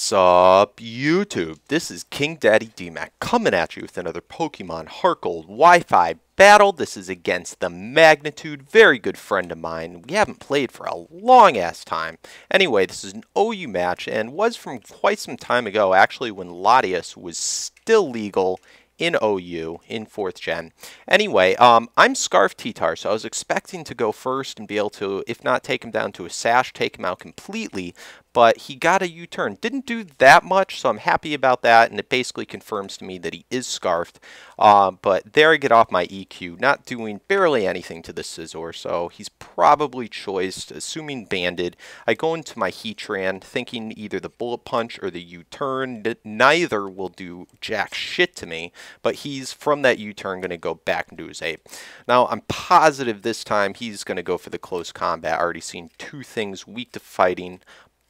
Sup YouTube, this is KingDaddyDMAC coming at you with another Pokemon Heart Gold Wi-Fi battle. This is against the Magnitude, very good friend of mine. We haven't played for a long ass time. Anyway, this is an OU match and was from quite some time ago, actually when latias was still legal in OU in 4th gen. Anyway, I'm Scarf T-Tar, so I was expecting to go first and be able to, if not take him down to a sash, take him out completely, but he got a U-turn. Didn't do that much, so I'm happy about that, and it basically confirms to me that he is scarfed. But there I get off my EQ, not doing barely anything to the Scizor, so he's probably choiced, assuming banded. I go into my Heatran, thinking either the Bullet Punch or the U-turn. Neither will do jack shit to me, but he's, from that U-turn, going to go back into his ape. Now, I'm positive this time he's going to go for the close combat. I already seen two things weak to fighting,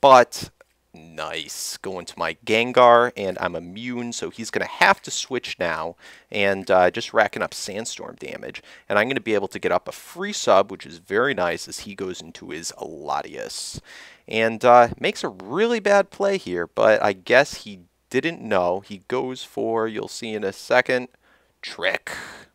but nice. Going to my Gengar, and I'm immune, so he's going to have to switch now, and just racking up Sandstorm damage. And I'm going to be able to get up a free sub, which is very nice, as he goes into his Latias. And makes a really bad play here, but I guess he didn't know. He goes for, you'll see in a second, Trick.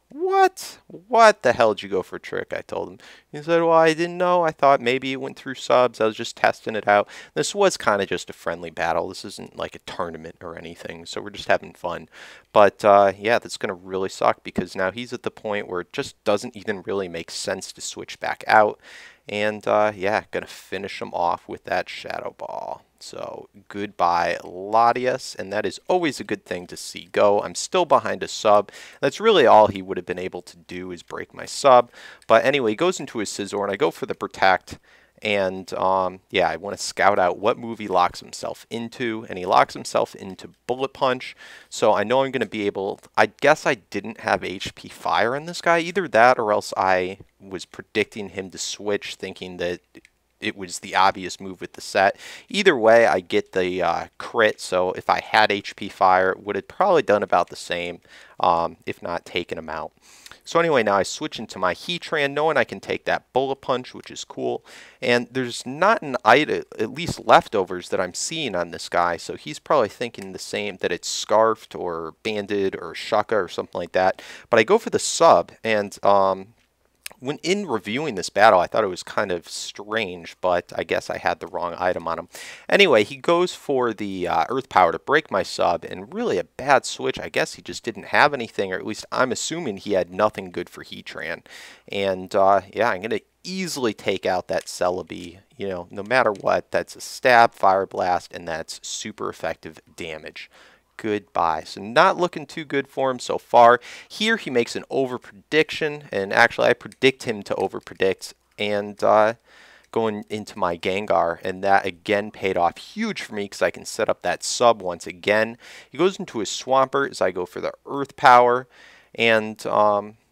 What? What the hell did you go for Trick? I told him. He said, well, I didn't know. I thought maybe it went through subs. I was just testing it out. This was kind of just a friendly battle. This isn't like a tournament or anything, so we're just having fun. But, yeah, that's going to really suck because now he's at the point where it just doesn't even really make sense to switch back out. And, yeah, going to finish him off with that Shadow Ball. So, goodbye, Latias, and that is always a good thing to see go. I'm still behind a sub. That's really all he would have been able to do is break my sub. But anyway, he goes into his Scizor, and I go for the Protect. And, yeah, I want to scout out what move he locks himself into. And he locks himself into Bullet Punch. So I know I'm going to be able... I guess I didn't have HP Fire in this guy. Either that or else I was predicting him to switch, thinking that it was the obvious move with the set. Either way, I get the crit, so if I had HP Fire, it would have probably done about the same, if not taken him out. So anyway, now I switch into my Heatran, knowing I can take that Bullet Punch, which is cool. And there's not an item, at least leftovers, that I'm seeing on this guy, so he's probably thinking the same, that it's Scarfed or Banded or Shaka or something like that. But I go for the sub, and when in reviewing this battle, I thought it was kind of strange, but I guess I had the wrong item on him. Anyway, he goes for the Earth Power to break my sub, and really a bad switch. I guess he just didn't have anything, or at least I'm assuming he had nothing good for Heatran. And, yeah, I'm going to easily take out that Celebi. You know, no matter what, that's a stab, Fire Blast, and that's super effective damage. Goodbye. So not looking too good for him so far. Here he makes an over prediction, and actually I predict him to over predict, and going into my Gengar, and that again paid off huge for me because I can set up that sub once again. He goes into his Swampert as I go for the Earth Power, and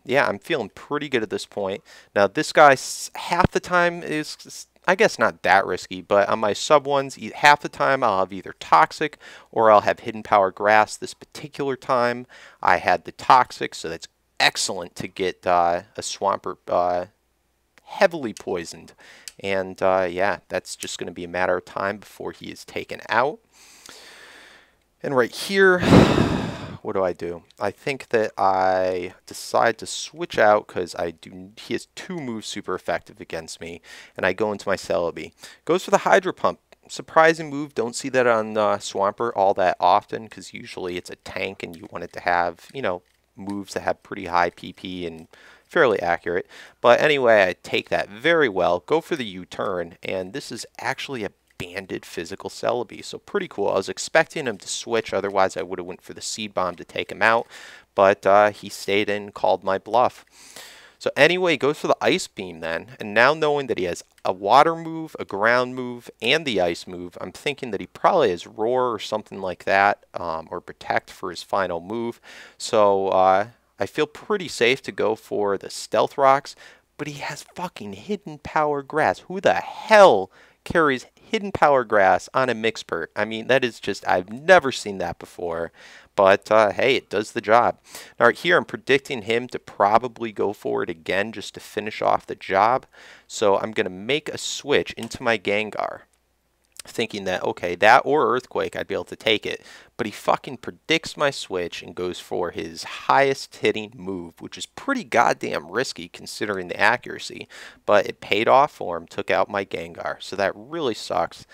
yeah, I'm feeling pretty good at this point. Now this guy half the time is, I guess, not that risky, but on my sub ones, half the time I'll have either Toxic or I'll have Hidden Power Grass. This particular time I had the Toxic, so that's excellent to get a Swampert heavily poisoned. And yeah, that's just going to be a matter of time before he is taken out. And right here, what do? I think that I decide to switch out because he has two moves super effective against me, and I go into my Celebi. Goes for the Hydro Pump. Surprising move. Don't see that on Swampert all that often because usually it's a tank and you want it to have, you know, moves that have pretty high PP and fairly accurate. But anyway, I take that very well. Go for the U-turn, and this is actually a banded physical Celebi, so pretty cool. I was expecting him to switch, otherwise I would have went for the Seed Bomb to take him out, but he stayed in, called my bluff. So anyway, he goes for the Ice Beam then, and now knowing that he has a Water move, a Ground move, and the Ice move, I'm thinking that he probably has Roar or something like that, or Protect for his final move. So I feel pretty safe to go for the Stealth Rocks, but he has fucking Hidden Power Grass. Who the hell carries Hidden Power Grass on a Mixpert? I mean, that is just, I've never seen that before. But, hey, it does the job. All right, here I'm predicting him to probably go for it again just to finish off the job. So I'm going to make a switch into my Gengar. thinking that, okay, that or Earthquake, I'd be able to take it. But he fucking predicts my switch and goes for his highest hitting move, which is pretty goddamn risky considering the accuracy. But it paid off for him, took out my Gengar. So that really sucks.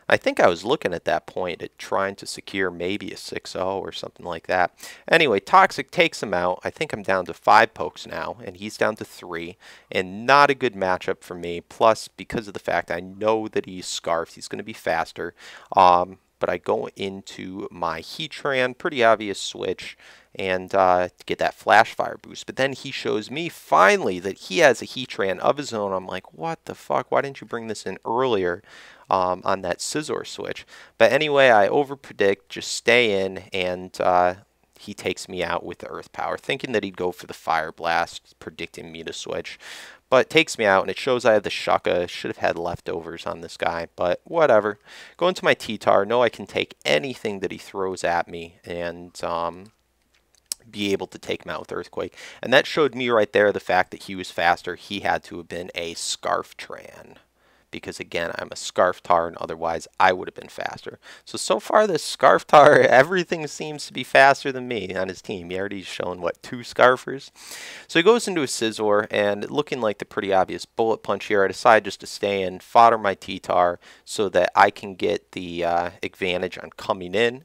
I think I was looking at that point at trying to secure maybe a 6-0 or something like that. Anyway, Toxic takes him out. I think I'm down to 5 pokes now, and he's down to 3. And not a good matchup for me. Plus, because of the fact I know that he's Scarfed, he's going to be faster. But I go into my Heatran, pretty obvious switch, and get that Flash Fire boost. But then he shows me finally that he has a Heatran of his own. I'm like, what the fuck? Why didn't you bring this in earlier? On that Scizor switch. But anyway, I overpredict, just stay in, and he takes me out with the Earth Power, thinking that he'd go for the Fire Blast, predicting me to switch. But takes me out, and it shows I have the Shucka. Should have had leftovers on this guy, but whatever. Go into my T-Tar. Know I can take anything that he throws at me, and be able to take him out with Earthquake. And that showed me right there the fact that he was faster. He had to have been a Scarftran. Because again, I'm a Scarftar, and otherwise I would have been faster. So far this Scarftar, everything seems to be faster than me on his team. He already shown, what, 2 Scarfers? So he goes into a Scizor, and looking like the pretty obvious bullet punch here, I decide just to stay in, fodder my T-Tar, so that I can get the advantage on coming in.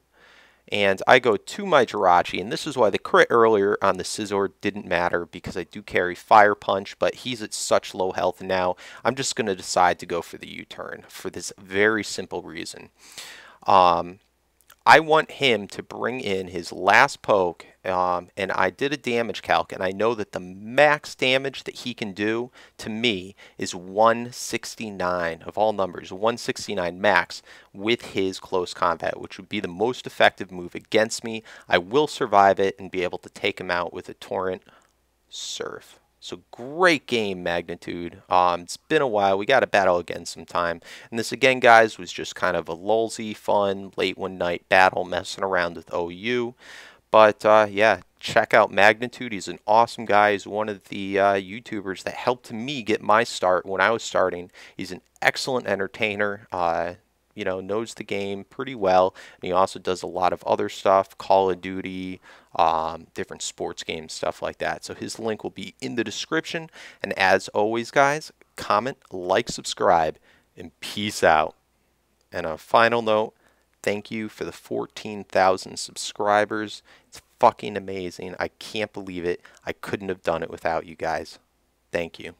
And I go to my Jirachi, and this is why the crit earlier on the Scizor didn't matter, because I do carry Fire Punch, but he's at such low health now. I'm just going to decide to go for the U-turn for this very simple reason. I want him to bring in his last poke, and I did a damage calc, and I know that the max damage that he can do to me is 169 of all numbers, 169 max with his close combat, which would be the most effective move against me. I will survive it and be able to take him out with a Torrent Surf. So great game, Magnitude. It's been a while. We got to battle again sometime. And this, again, guys, was just kind of a lulzy, fun, late one night battle messing around with OU. But, yeah, check out Magnitude. He's an awesome guy. He's one of the YouTubers that helped me get my start when I was starting. He's an excellent entertainer. You know, knows the game pretty well. And he also does a lot of other stuff, Call of Duty, different sports games, stuff like that. So his link will be in the description. And as always, guys, comment, like, subscribe, and peace out. And a final note, thank you for the 14,000 subscribers. It's fucking amazing. I can't believe it. I couldn't have done it without you guys. Thank you.